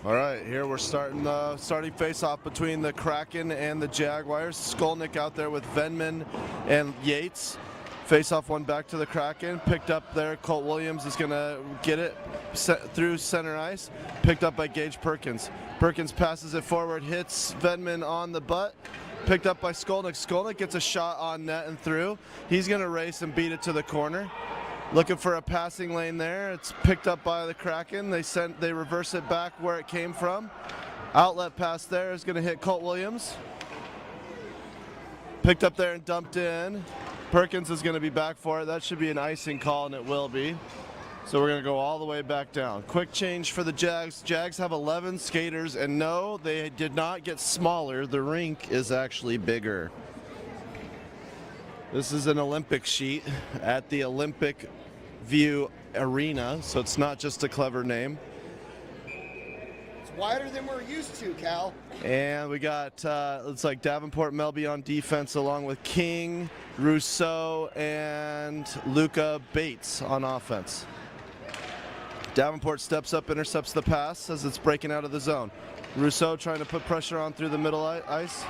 All right, here we're starting face-off between the Kraken and the Jaguars. Skolnick out there with Venman and Yates. Face-off one back to the Kraken. Picked up there. Colt Williams is going to get it through center ice. Picked up by Gage Perkins. Perkins passes it forward, hits Venman on the butt. Picked up by Skolnick. Skolnick gets a shot on net and through. He's going to race and beat it to the corner. Looking for a passing lane there. It's picked up by the Kraken. They reverse it back where it came from. Outlet pass there is going to hit Colt Williams. Picked up there and dumped in. Perkins is going to be back for it. That should be an icing call, and it will be. So we're going to go all the way back down. Quick change for the Jags. Jags have 11 skaters, and no, they did not get smaller. The rink is actually bigger. This is an Olympic sheet at the Olympic View Arena, so it's not just a clever name. It's wider than we're used to, Cal. And we got, looks like Davenport Melby on defense, along with King, Rousseau, and Luca Bates on offense. Davenport steps up, intercepts the pass as it's breaking out of the zone. Rousseau trying to put pressure on through the middle ice.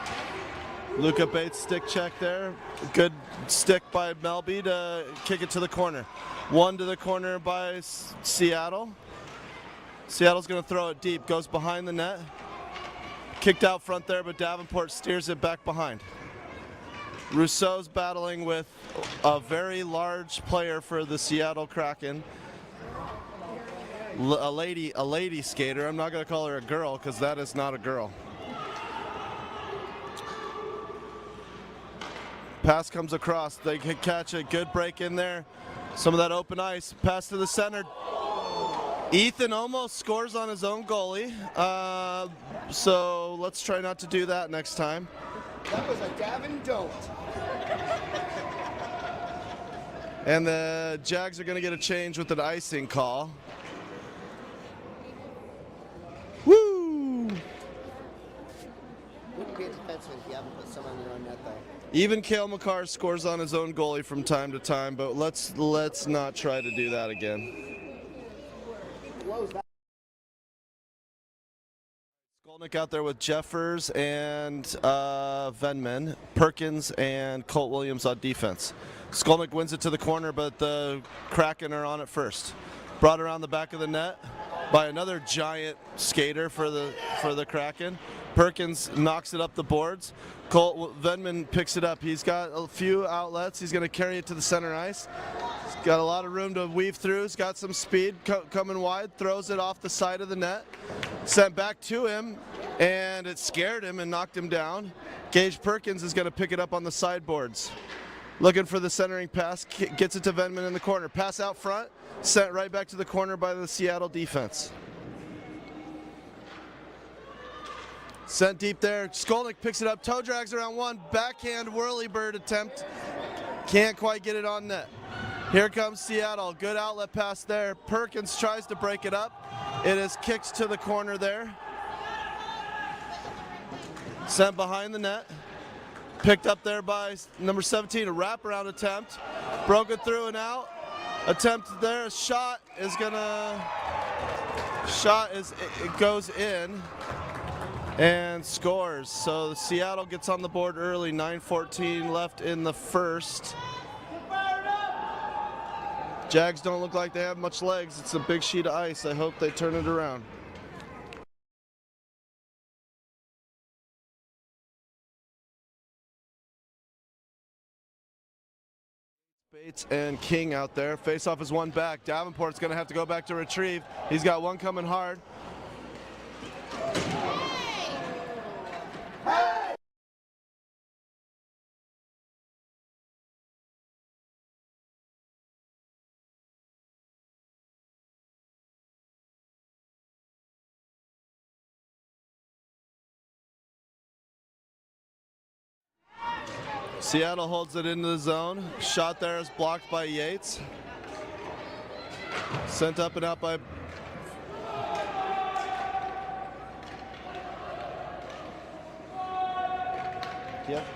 Luca Bates stick check there. Good stick by Melby to kick it to the corner. One to the corner by Seattle. Seattle's going to throw it deep. Goes behind the net. Kicked out front there, but Davenport steers it back behind. Rousseau's battling with a very large player for the Seattle Kraken. A lady skater. I'm not going to call her a girl because that is not a girl. Pass comes across. They can catch a good break in there. Some of that open ice. Pass to the center. Ethan almost scores on his own goalie. So let's try not to do that next time. That was a Davin don't. And the Jags are going to get a change with an icing call. Woo! Wouldn't be a defenseman if you haven't put someone in your own net, though. Even Cale Makar scores on his own goalie from time to time, but let's not try to do that again. Skolnick out there with Jeffers and Venman, Perkins and Colt Williams on defense. Skolnick wins it to the corner, but the Kraken are on it first. Brought around the back of the net by another giant skater for the Kraken. Perkins knocks it up the boards. Colt Venman picks it up. He's got a few outlets. He's going to carry it to the center ice. He's got a lot of room to weave through. He's got some speed coming wide. Throws it off the side of the net. Sent back to him, and it scared him and knocked him down. Gage Perkins is going to pick it up on the sideboards. Looking for the centering pass. Gets it to Venman in the corner. Pass out front. Sent right back to the corner by the Seattle defense. Sent deep there. Skolnick picks it up. Toe drags around one. Backhand whirlybird attempt. Can't quite get it on net. Here comes Seattle. Good outlet pass there. Perkins tries to break it up. It is kicked to the corner there. Sent behind the net. Picked up there by number 17. A wraparound attempt. Broke it through and out. Attempt there. Shot is gonna. It goes in. And scores. So Seattle gets on the board early. 9:14 left in the first. Jags don't look like they have much legs. It's a big sheet of ice. I hope they turn it around. Bates and King out there. Face-off is one back. Davenport's going to have to go back to retrieve. He's got one coming hard. Seattle holds it into the zone. Shot there is blocked by Yates. Sent up and out by Yep.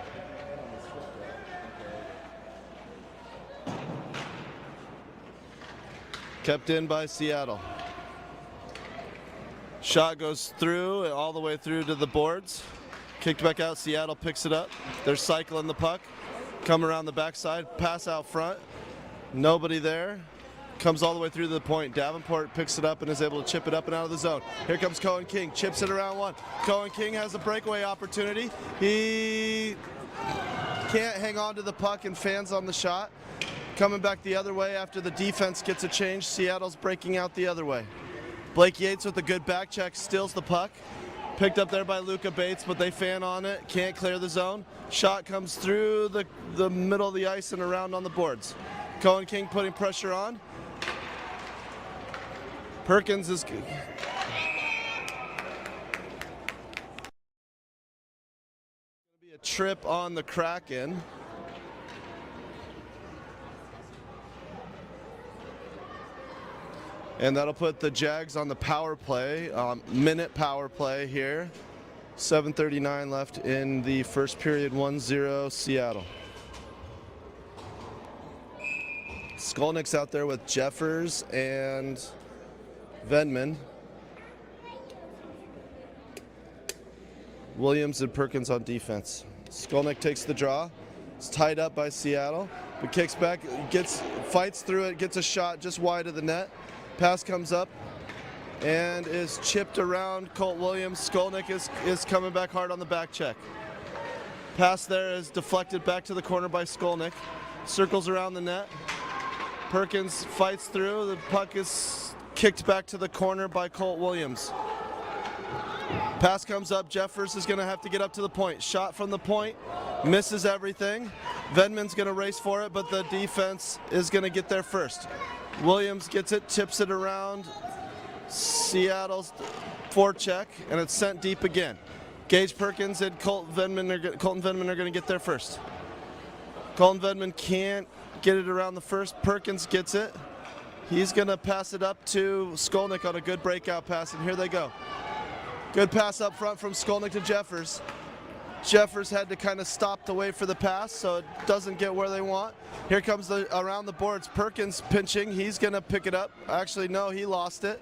Kept in by Seattle. Shot goes through, all the way through to the boards. Kicked back out, Seattle picks it up. They're cycling the puck. Come around the backside, pass out front. Nobody there. Comes all the way through to the point. Davenport picks it up and is able to chip it up and out of the zone. Here comes Cohen King, chips it around one. Cohen King has a breakaway opportunity. He can't hang on to the puck and fans on the shot. Coming back the other way after the defense gets a change. Seattle's breaking out the other way. Blake Yates with a good back check steals the puck. Picked up there by Luca Bates, but they fan on it. Can't clear the zone. Shot comes through the middle of the ice and around on the boards. Cohen King putting pressure on. Perkins is good. Be a trip on the Kraken. And that'll put the Jags on the power play, minute power play here. 7:39 left in the first period, 1-0 Seattle. Skolnick's out there with Jeffers and Venman. Williams and Perkins on defense. Skolnick takes the draw. It's tied up by Seattle, but kicks back, fights through it, gets a shot just wide of the net. Pass comes up and is chipped around Colt Williams. Skolnick is coming back hard on the back check. Pass there is deflected back to the corner by Skolnick. Circles around the net. Perkins fights through. The puck is kicked back to the corner by Colt Williams. Pass comes up. Jeffers is going to have to get up to the point. Shot from the point. Misses everything. Venman's going to race for it, but the defense is going to get there first. Williams gets it, tips it around Seattle's forecheck, and it's sent deep again. Gage Perkins and Colton Venman are going to get there first. Colton Venman can't get it around the first. Perkins gets it. He's going to pass it up to Skolnick on a good breakout pass, and here they go. Good pass up front from Skolnick to Jeffers. Jeffers had to kind of stop to wait for the pass, so it doesn't get where they want. Here comes around the boards. Perkins pinching. He's going to pick it up. Actually, no, he lost it.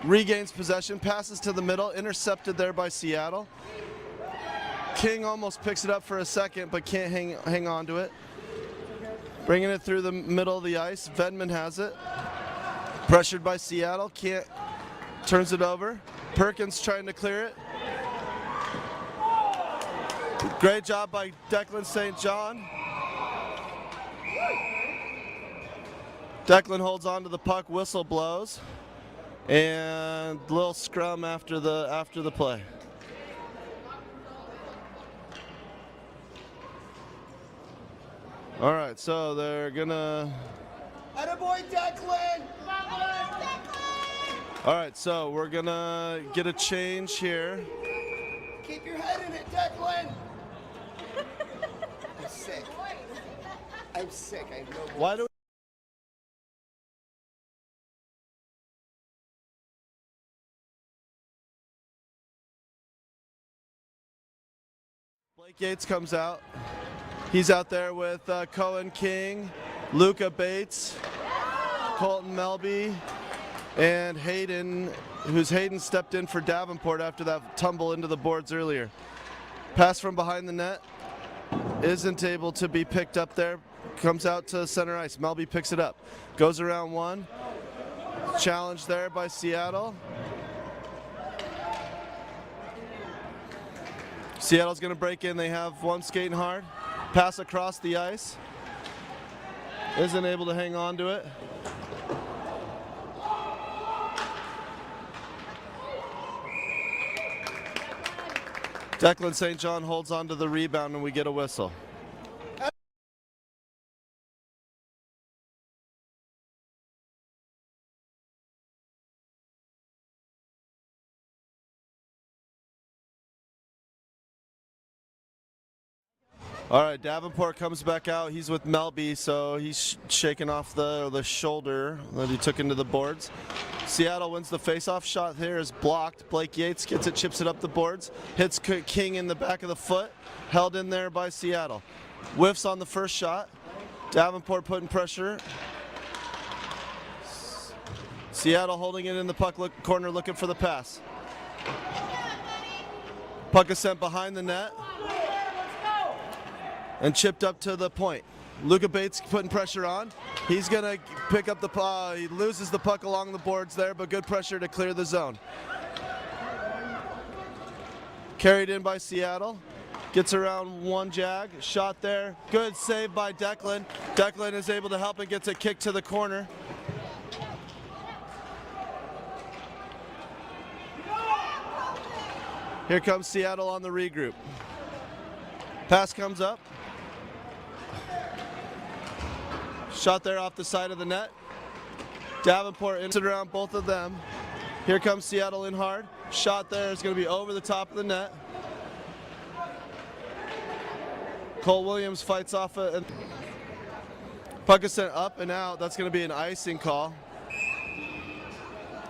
Regains possession. Passes to the middle. Intercepted there by Seattle. King almost picks it up for a second, but can't hang on to it. Bringing it through the middle of the ice. Venman has it. Pressured by Seattle. Can't. Turns it over. Perkins trying to clear it. Great job by Declan St. John. Declan holds on to the puck, whistle blows, and little scrum after the play. All right, so they're gonna. Attaboy, Declan! All right, so we're gonna get a change here. Keep your head in it, Declan! I'm sick. I'm sick. I have no voice. Why do Blake Yates comes out. He's out there with Cohen King, Luca Bates, Colton Melby, and Hayden, Hayden stepped in for Davenport after that tumble into the boards earlier. Pass from behind the net. Isn't able to be picked up there. Comes out to center ice. Melby picks it up. Goes around one. Challenge there by Seattle. Seattle's going to break in. They have one skating hard. Pass across the ice. Isn't able to hang on to it. Declan St. John holds on to the rebound and we get a whistle. All right, Davenport comes back out. He's with Melby, so he's shaking off the shoulder that he took into the boards. Seattle wins the faceoff. Shot here is blocked. Blake Yates gets it, chips it up the boards, hits King in the back of the foot, held in there by Seattle. Whiffs on the first shot. Davenport putting pressure. Seattle holding it in the puck corner looking for the pass. Puck is sent behind the net and chipped up to the point. Luka Bates putting pressure on. He's going to pick up the puck. He loses the puck along the boards there, but good pressure to clear the zone. Carried in by Seattle. Gets around one jag. Shot there. Good save by Declan. Declan is able to help and gets a kick to the corner. Here comes Seattle on the regroup. Pass comes up. Shot there off the side of the net. Davenport in around both of them. Here comes Seattle in hard. Shot there is going to be over the top of the net. Cole Williams fights off it. Puck is sent up and out. That's going to be an icing call.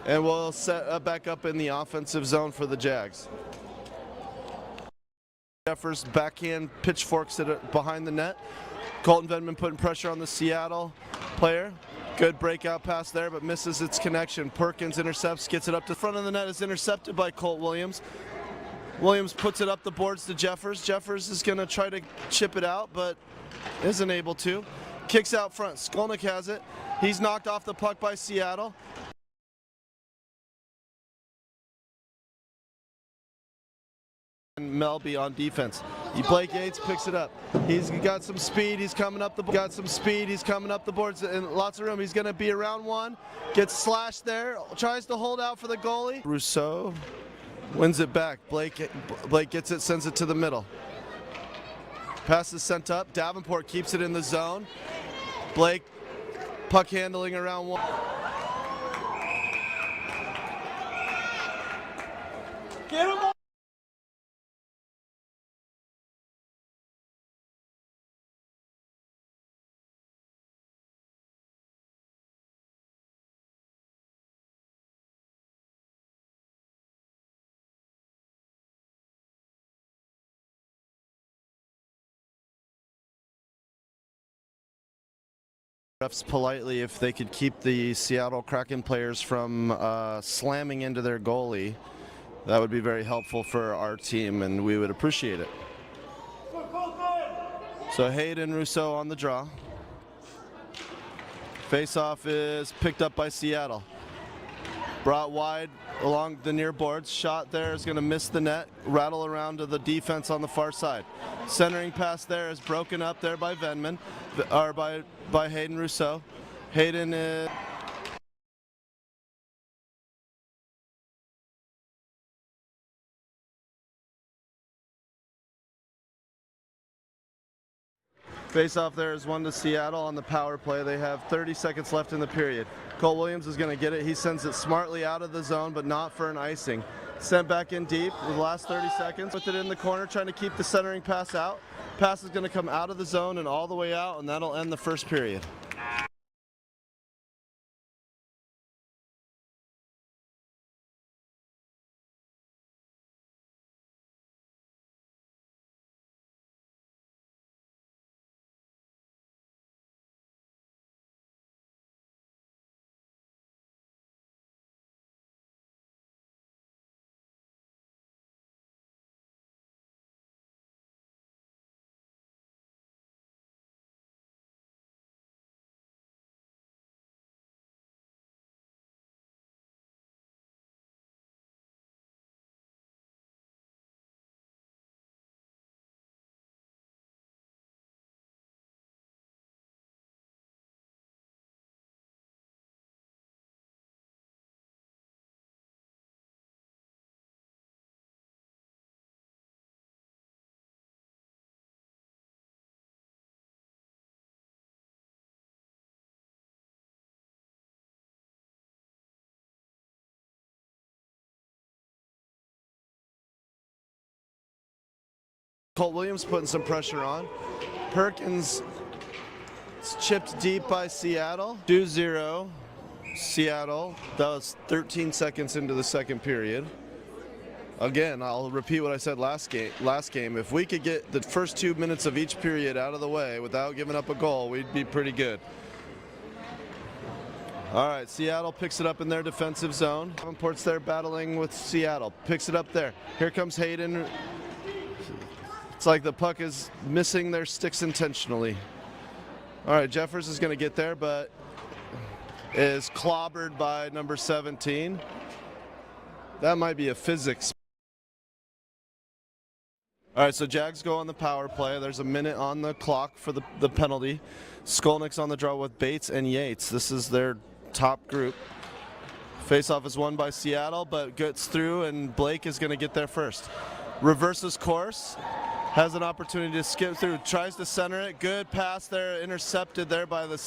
And we'll set back up in the offensive zone for the Jags. Jeffers backhand pitchforks it behind the net. Colton Venman putting pressure on the Seattle player. Good breakout pass there, but misses its connection. Perkins intercepts, gets it up to the front of the net, is intercepted by Colt Williams. Williams puts it up the boards to Jeffers. Jeffers is going to try to chip it out, but isn't able to. Kicks out front. Skolnick has it. He's knocked off the puck by Seattle. Melby on defense. Blake Yates picks it up. He's got some speed. He's coming up the boards and lots of room. He's going to be around one. Gets slashed there. Tries to hold out for the goalie. Rousseau wins it back. Blake gets it, sends it to the middle. Pass is sent up. Davenport keeps it in the zone. Blake puck handling around one. Get him on. Refs politely if they could keep the Seattle Kraken players from slamming into their goalie. That would be very helpful for our team, and we would appreciate it. So Hayden Rousseau on the draw. Face-off is picked up by Seattle. Brought wide along the near boards. Shot there is going to miss the net. Rattle around to the defense on the far side. Centering pass there is broken up there by Venman, or by Hayden Rousseau. Hayden is... Face-off there is one to Seattle on the power play. They have 30 seconds left in the period. Cole Williams is going to get it. He sends it smartly out of the zone, but not for an icing. Sent back in deep with the last 30 seconds. With it in the corner, trying to keep the centering pass out. Pass is going to come out of the zone and all the way out, and that'll end the first period. Colt Williams putting some pressure on. Perkins chipped deep by Seattle. 2-0 Seattle. That was 13 seconds into the second period. Again, I'll repeat what I said last game. If we could get the first 2 minutes of each period out of the way without giving up a goal, we'd be pretty good. All right, Seattle picks it up in their defensive zone. Davenport's there battling with Seattle. Picks it up there. Here comes Hayden. It's like the puck is missing their sticks intentionally. All right, Jeffers is going to get there, but is clobbered by number 17. That might be a physics. All right, so Jags go on the power play. There's a minute on the clock for the penalty. Skolnick's on the draw with Bates and Yates. This is their top group. Faceoff is won by Seattle, but gets through, and Blake is going to get there first. Reverses course, has an opportunity to skip through, tries to center it. Good pass there, intercepted there by the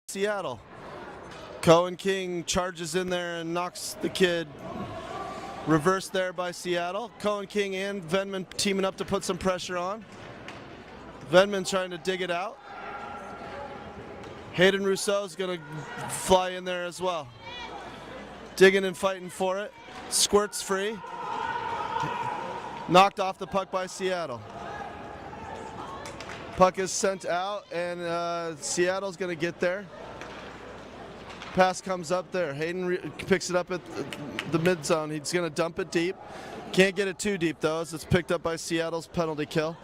Seattle. Cohen King charges in there and knocks the kid. Reversed there by Seattle. Cohen King and Venman teaming up to put some pressure on. Venman trying to dig it out. Hayden Rousseau's going to fly in there as well. Digging and fighting for it. Squirts free. Knocked off the puck by Seattle. Puck is sent out, and Seattle's going to get there. Pass comes up there. Hayden picks it up at the mid zone. He's going to dump it deep. Can't get it too deep, though, as it's picked up by Seattle's penalty kill.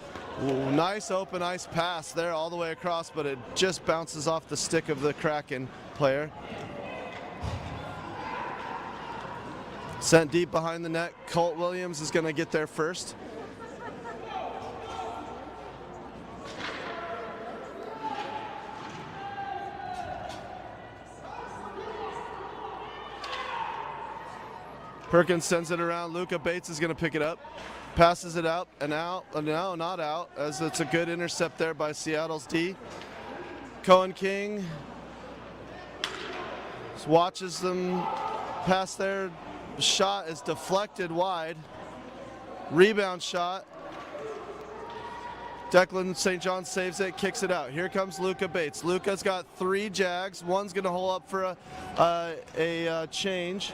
Ooh, nice open ice pass there all the way across, but it just bounces off the stick of the Kraken player. Sent deep behind the net. Colt Williams is going to get there first. Perkins sends it around. Luca Bates is going to pick it up. Passes it out and out. No, not out, as it's a good intercept there by Seattle's D. Cohen King watches them pass there. Shot is deflected wide. Rebound shot. Declan St. John saves it, kicks it out. Here comes Luca Bates. Luca's got 3 Jags. One's going to hold up for a change.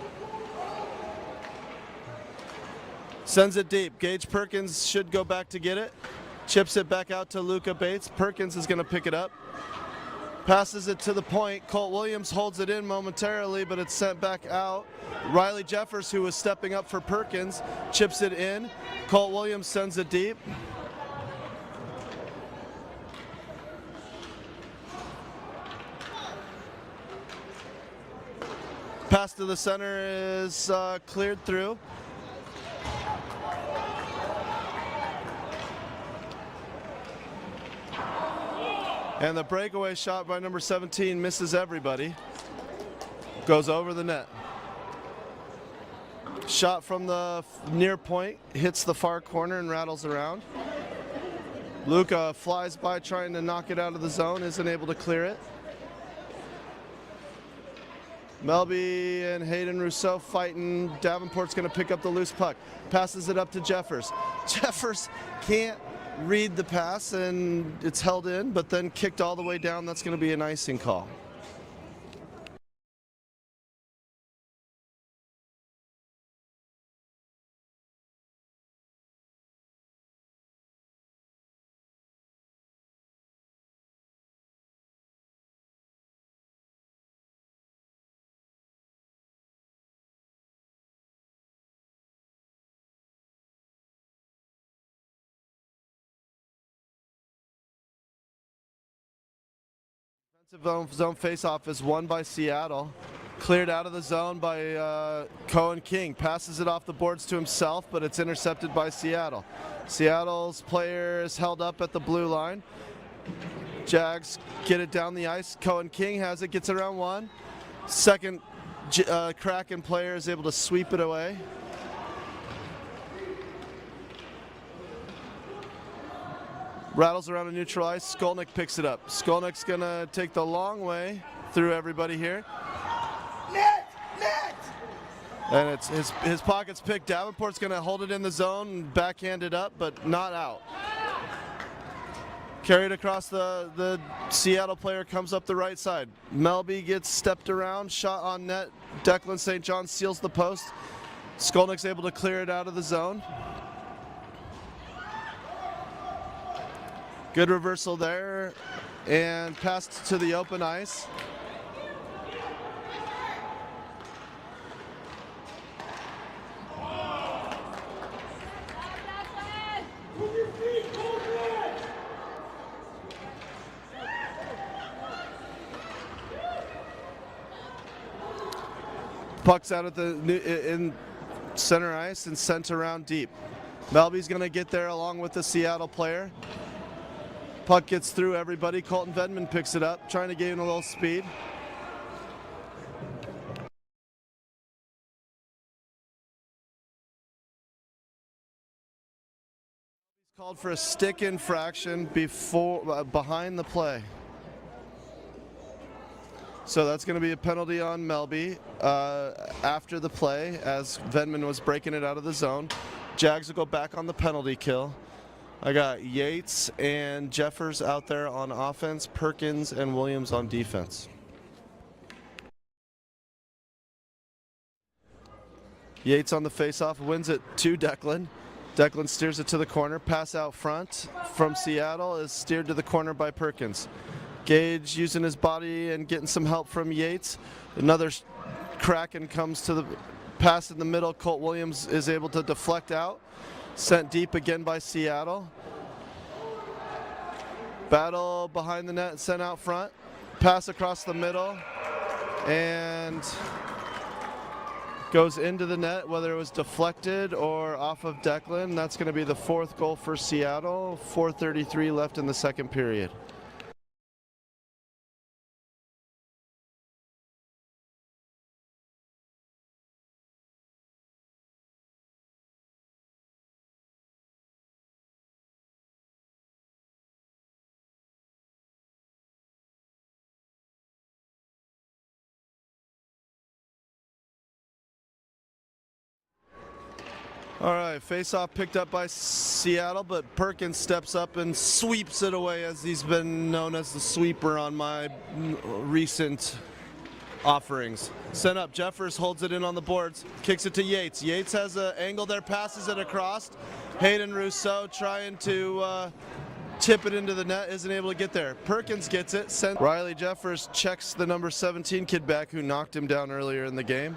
Sends it deep. Gage Perkins should go back to get it. Chips it back out to Luca Bates. Perkins is going to pick it up. Passes it to the point. Colt Williams holds it in momentarily, but it's sent back out. Riley Jeffers, who was stepping up for Perkins, chips it in. Colt Williams sends it deep. Pass to the center is cleared through. And the breakaway shot by number 17 misses everybody. Goes over the net. Shot from the near point, hits the far corner and rattles around. Luca flies by trying to knock it out of the zone, isn't able to clear it. Melby and Hayden Rousseau fighting. Davenport's going to pick up the loose puck. Passes it up to Jeffers. Jeffers can't read the pass, and it's held in, but then kicked all the way down. That's going to be an icing call. Zone face-off is won by Seattle. Cleared out of the zone by Cohen King. Passes it off the boards to himself, but it's intercepted by Seattle. Seattle's player is held up at the blue line. Jags get it down the ice. Cohen King has it, gets it around one. Second Kraken player is able to sweep it away. Rattles around a neutral ice. Skolnick picks it up. Skolnick's gonna take the long way through everybody here. Net! Net! And it's his pocket's picked. Davenport's gonna hold it in the zone and backhand it up, but not out. Carried across the Seattle player, comes up the right side. Melby gets stepped around, shot on net. Declan St. John seals the post. Skolnick's able to clear it out of the zone. Good reversal there, and passed to the open ice. Puck's out at in center ice and sent around deep. Melby's going to get there along with the Seattle player. Puck gets through everybody. Colton Venman picks it up, trying to gain a little speed. He's called for a stick infraction behind the play. So that's going to be a penalty on Melby after the play, as Venman was breaking it out of the zone. Jags will go back on the penalty kill. I got Yates and Jeffers out there on offense, Perkins and Williams on defense. Yates on the faceoff, wins it to Declan. Declan steers it to the corner. Pass out front from Seattle is steered to the corner by Perkins. Gage using his body and getting some help from Yates. Another Kraken comes to the pass in the middle. Colt Williams is able to deflect out. Sent deep again by Seattle. Battle behind the net, sent out front. Pass across the middle and goes into the net, whether it was deflected or off of Declan. That's going to be the fourth goal for Seattle. 4:33 left in the second period. All right, face-off picked up by Seattle, but Perkins steps up and sweeps it away, as he's been known as the sweeper on my recent offerings. Sent up, Jeffers holds it in on the boards, kicks it to Yates. Yates has an angle there, passes it across. Hayden Rousseau trying to tip it into the net, isn't able to get there. Perkins gets it, Riley Jeffers checks the number 17 kid back who knocked him down earlier in the game.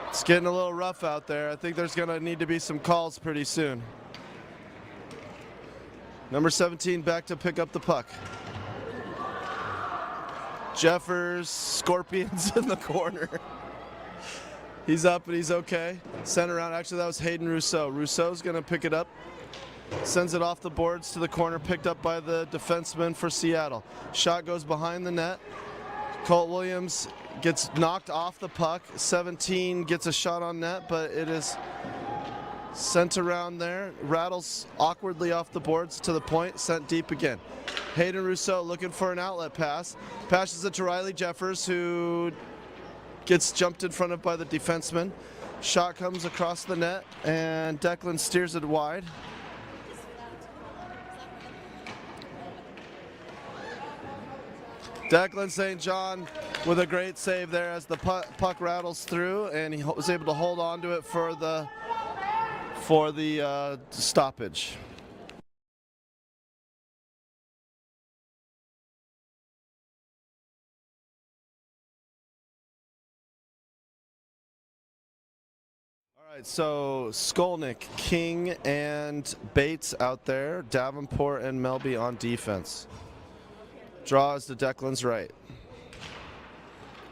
It's getting a little rough out there. I think there's going to need to be some calls pretty soon. Number 17 back to pick up the puck. Jeffers, Scorpions in the corner. He's up and he's okay. Sent around. Actually, that was Hayden Rousseau. Rousseau's going to pick it up. Sends it off the boards to the corner, picked up by the defenseman for Seattle. Shot goes behind the net. Colt Williams gets knocked off the puck. 17 gets a shot on net, but it is sent around there. Rattles awkwardly off the boards to the point, sent deep again. Hayden Rousseau looking for an outlet pass. Passes it to Riley Jeffers, who gets jumped in front of by the defenseman. Shot comes across the net, and Declan steers it wide. Declan St. John with a great save there as the puck rattles through, and he was able to hold on to it for the stoppage. All right, so Skolnick, King, and Bates out there. Davenport and Melby on defense. Draws to Declan's right.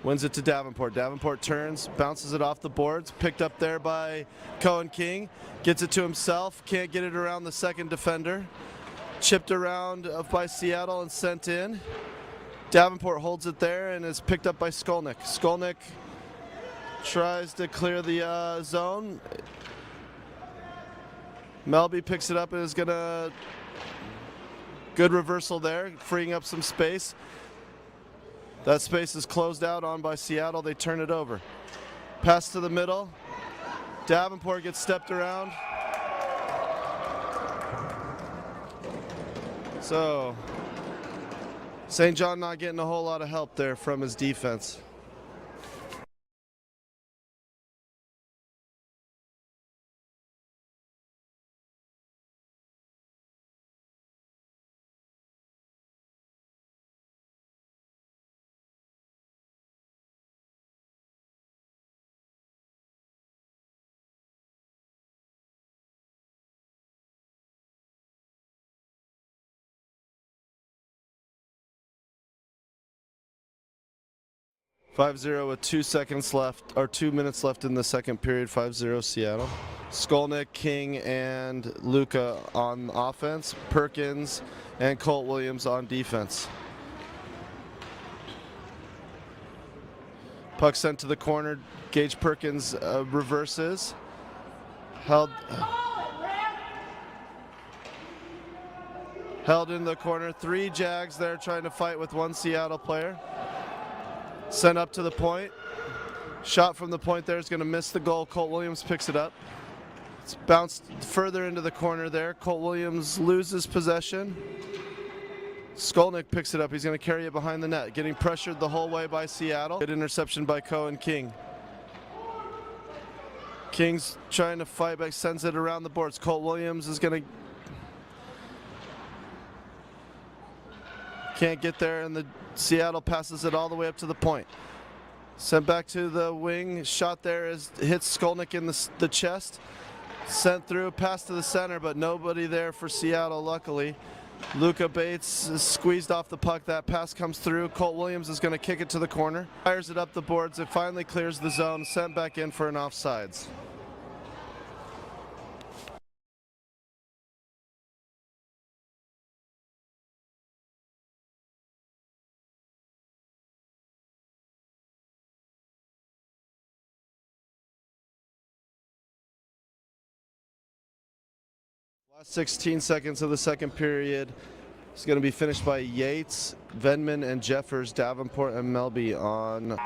Wins it to Davenport. Davenport turns, bounces it off the boards, picked up there by Cohen King. Gets it to himself, can't get it around the second defender. Chipped around by Seattle and sent in. Davenport holds it there and is picked up by Skolnick. Skolnick tries to clear the zone. Melby picks it up and is gonna, good reversal there, freeing up some space. That space is closed out on by Seattle. They turn it over. Pass to the middle. Davenport gets stepped around. So, St. John not getting a whole lot of help there from his defense. (5-0) with 2 seconds left, or 2 minutes left in the second period. 5-0 Seattle. Skolnick, King, and Luca on offense. Perkins and Colt Williams on defense. Puck sent to the corner. Gage Perkins reverses. Held in the corner. 3 Jags there trying to fight with 1 Seattle player. Sent up to the point. Shot from the point there is going to miss the goal. Colt Williams picks it up. It's bounced further into the corner there. Colt Williams loses possession. Skolnick picks it up. He's going to carry it behind the net. Getting pressured the whole way by Seattle. Good interception by Cohen King. King's trying to fight back, sends it around the boards. Colt Williams is going to... Can't get there, and the Seattle passes it all the way up to the point. Sent back to the wing. Shot there hits Skolnick in the chest. Sent through, pass to the center, but nobody there for Seattle, luckily. Luca Bates is squeezed off the puck. That pass comes through. Colt Williams is going to kick it to the corner. Fires it up the boards. It finally clears the zone. Sent back in for an offsides. Last 16 seconds of the second period. It's going to be finished by Yates, Venman, and Jeffers, Davenport, and Melby on.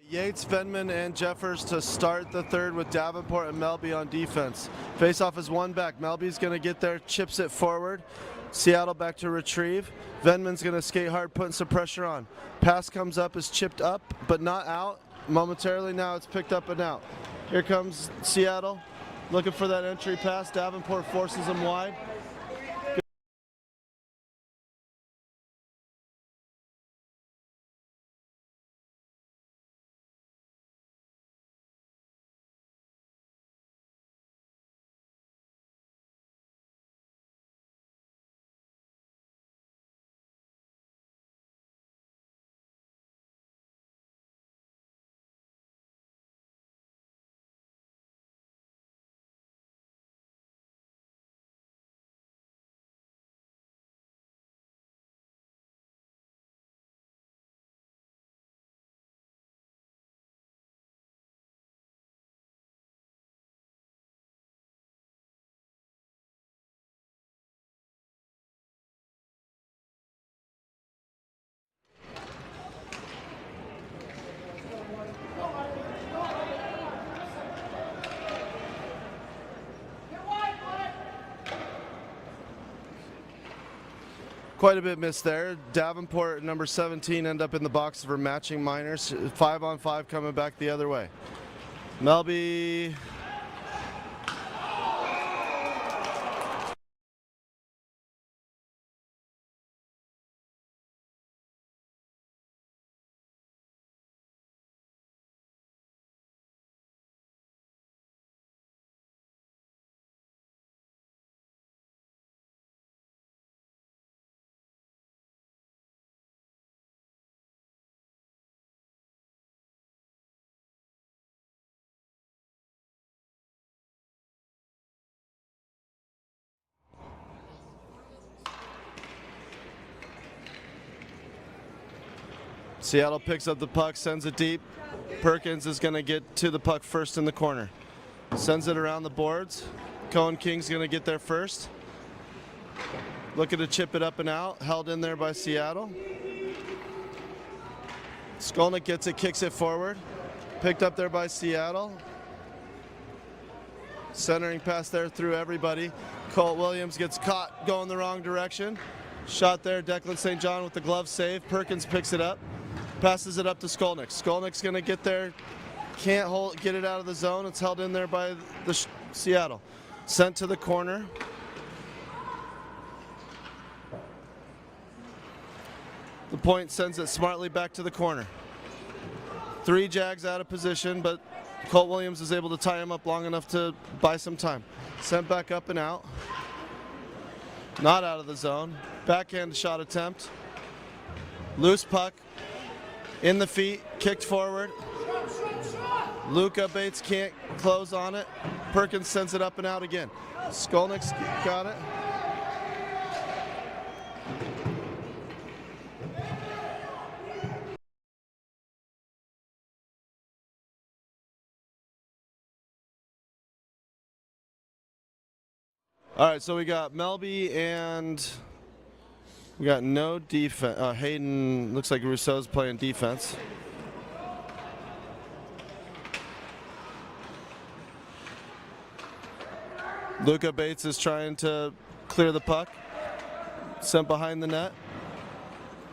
Yates, Venman, and Jeffers to start the third with Davenport and Melby on defense. Face-off is one back. Melby's going to get there, chips it forward. Seattle back to retrieve. Venman's going to skate hard, putting some pressure on. Pass comes up, is chipped up, but not out. momentarily. Now it's picked up and out. Here comes Seattle, looking for that entry pass. Davenport forces him wide. Quite a bit missed there. Davenport, number 17, end up in the box for matching Miners. 5-on-5 coming back the other way. Melby. Seattle picks up the puck, sends it deep. Perkins is going to get to the puck first in the corner. Sends it around the boards. Cohen King's going to get there first. Looking to chip it up and out. Held in there by Seattle. Skolnick gets it, kicks it forward. Picked up there by Seattle. Centering pass there through everybody. Colt Williams gets caught going the wrong direction. Shot there, Declan St. John with the glove save. Perkins picks it up. Passes it up to Skolnick. Skolnick's going to get there. Can't get it out of the zone. It's held in there by the Seattle. Sent to the corner. The point sends it smartly back to the corner. 3 Jags out of position, but Colt Williams is able to tie him up long enough to buy some time. Sent back up and out. Not out of the zone. Backhand shot attempt. Loose puck. In the feet, kicked forward. Luca Bates can't close on it. Perkins sends it up and out again. Skolnick's got it. All right, so we got Melby and we got no defense. Hayden, looks like Rousseau's playing defense. Luca Bates is trying to clear the puck. Sent behind the net.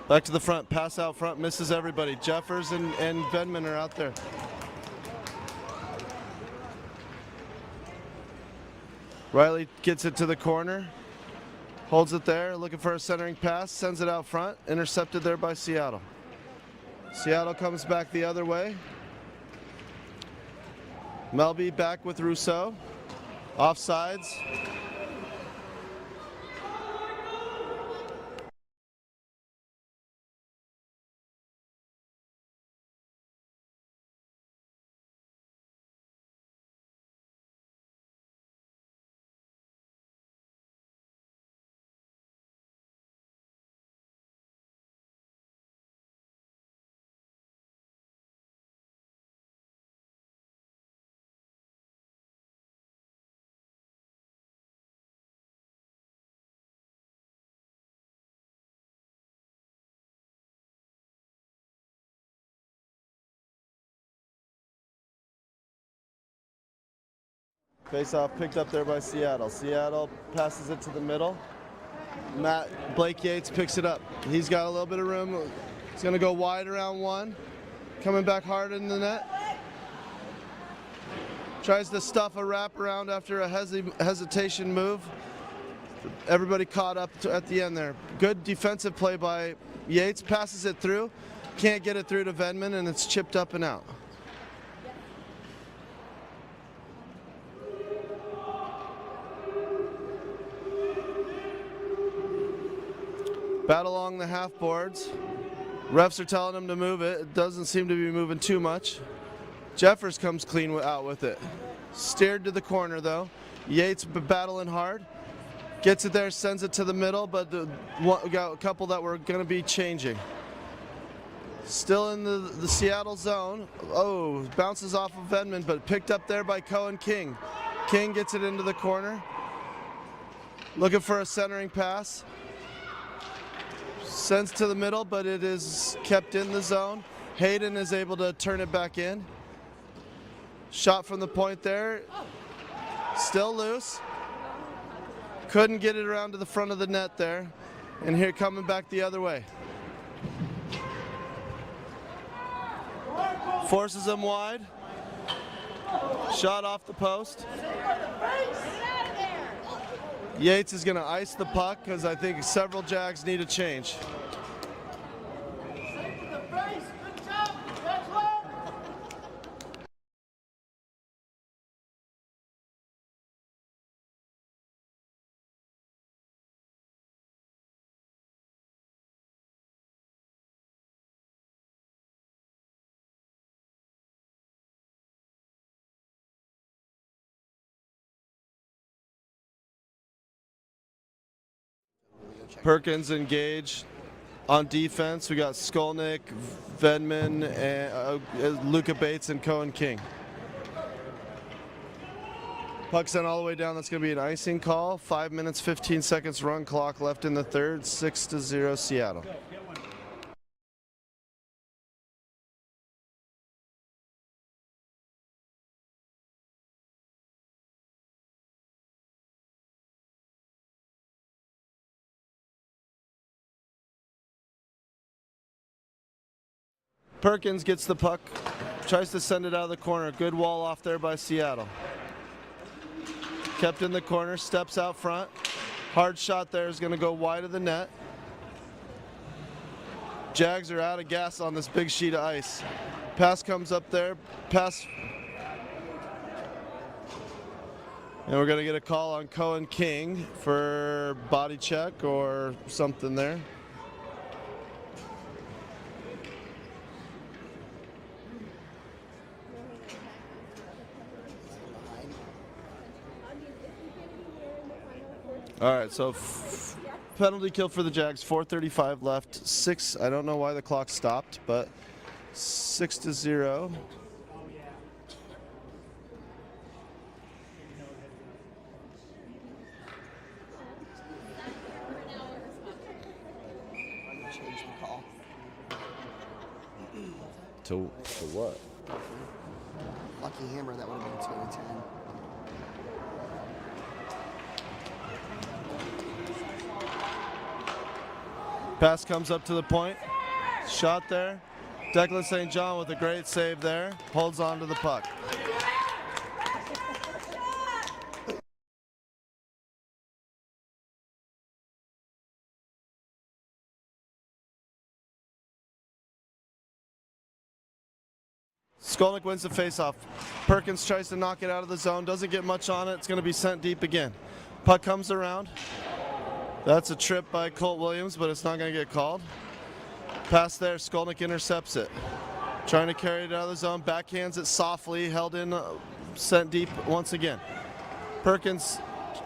Back to the front, pass out front, misses everybody. Jeffers and Venman are out there. Riley gets it to the corner. Holds it there, looking for a centering pass, sends it out front, intercepted there by Seattle. Seattle comes back the other way. Melby back with Rousseau. Offsides. Face off picked up there by Seattle. Seattle passes it to the middle. Blake Yates picks it up. He's got a little bit of room. He's going to go wide around one. coming back hard in the net. Tries to stuff a wraparound after a hesitation move. Everybody caught up at the end there. Good defensive play by Yates. Passes it through. Can't get it through to Venman, and it's chipped up and out. Battle along the half boards. Refs are telling him to move it. It doesn't seem to be moving too much. Jeffers comes clean out with it. Steered to the corner though. Yates battling hard. Gets it there, sends it to the middle, but we got a couple that were going to be changing. Still in the Seattle zone. Oh, bounces off of Venman, but picked up there by Cohen King. King gets it into the corner. Looking for a centering pass. Sends to the middle, but it is kept in the zone. Hayden is able to turn it back in. Shot from the point there. Still loose. Couldn't get it around to the front of the net there. And here coming back the other way. Forces him wide. Shot off the post. Yates is going to ice the puck because I think several Jags need a change. Perkins engaged on defense. We got Skolnick, Venman, and Luka Bates, and Cohen King. Puck sent all the way down. That's going to be an icing call. 5 minutes, 15 seconds run clock left in the third. 6-0 Seattle. Perkins gets the puck, tries to send it out of the corner. Good wall off there by Seattle. Kept in the corner, steps out front. Hard shot there is going to go wide of the net. Jags are out of gas on this big sheet of ice. Pass comes up there. Pass. And we're going to get a call on Cohen King for body check or something there. All right, so penalty kill for the Jags, 4:35 left. 6, I don't know why the clock stopped, but 6-0. Change the call. To what? Lucky Hammer, that would have been 2-10. Pass comes up to the point. Shot there. Declan St. John with a great save there. Holds on to the puck. Skolnick wins the faceoff. Perkins tries to knock it out of the zone. Doesn't get much on it. It's going to be sent deep again. Puck comes around. That's a trip by Colt Williams, but it's not going to get called. Pass there, Skolnick intercepts it. Trying to carry it out of the zone, backhands it softly, held in, sent deep once again. Perkins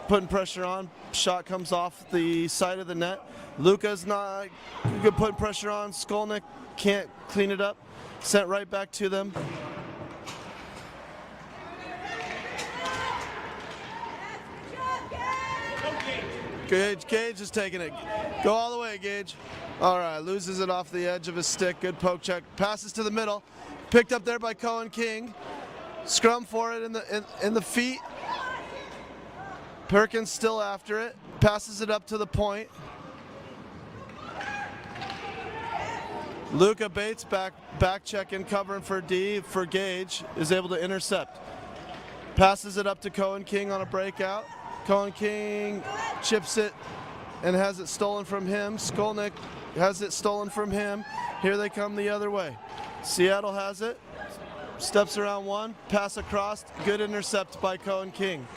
putting pressure on, shot comes off the side of the net. Luka's not good putting pressure on, Skolnick can't clean it up. Sent right back to them. Gage is taking it. Go all the way, Gage. All right, loses it off the edge of his stick. Good poke check. Passes to the middle. Picked up there by Cohen King. Scrum for it in the feet. Perkins still after it. Passes it up to the point. Luca Bates back checking, covering for Gage, is able to intercept. Passes it up to Cohen King on a breakout. Cohen King chips it and has it stolen from him. Skolnick has it stolen from him. Here they come the other way. Seattle has it. Steps around one, pass across, good intercept by Cohen King.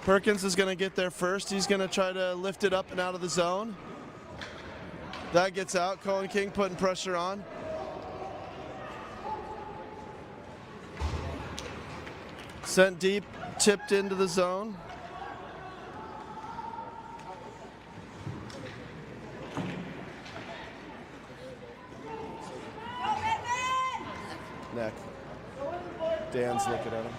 Perkins is going to get there first. He's going to try to lift it up and out of the zone. That gets out. Cohen King putting pressure on. Sent deep, tipped into the zone. Neck. Dan's looking at him.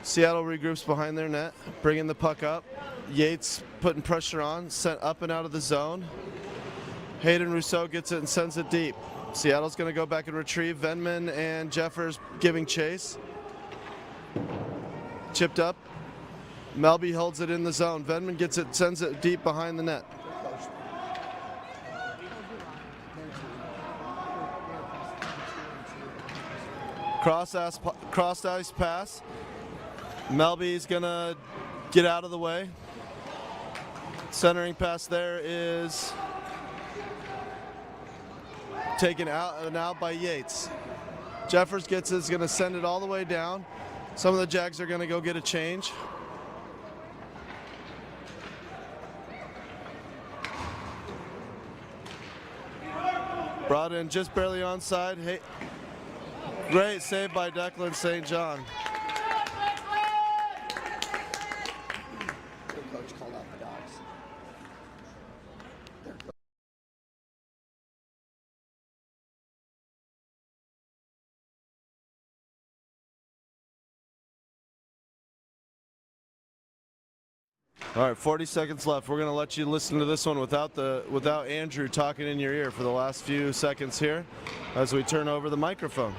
Seattle regroups behind their net, bringing the puck up. Yates putting pressure on, sent up and out of the zone. Hayden Rousseau gets it and sends it deep. Seattle's going to go back and retrieve. Venman and Jeffers giving chase. Chipped up. Melby holds it in the zone. Venman gets it, sends it deep behind the net. Cross ice pass. Melby's going to get out of the way. Centering pass there is taken out and out by Yates. Jeffers gets it, is going to send it all the way down. Some of the Jags are going to go get a change. Brought in just barely onside. Hey, great save by Declan St. John. Coach called out the dogs. All right, 40 seconds left. We're going to let you listen to this one without Andrew talking in your ear for the last few seconds here as we turn over the microphone.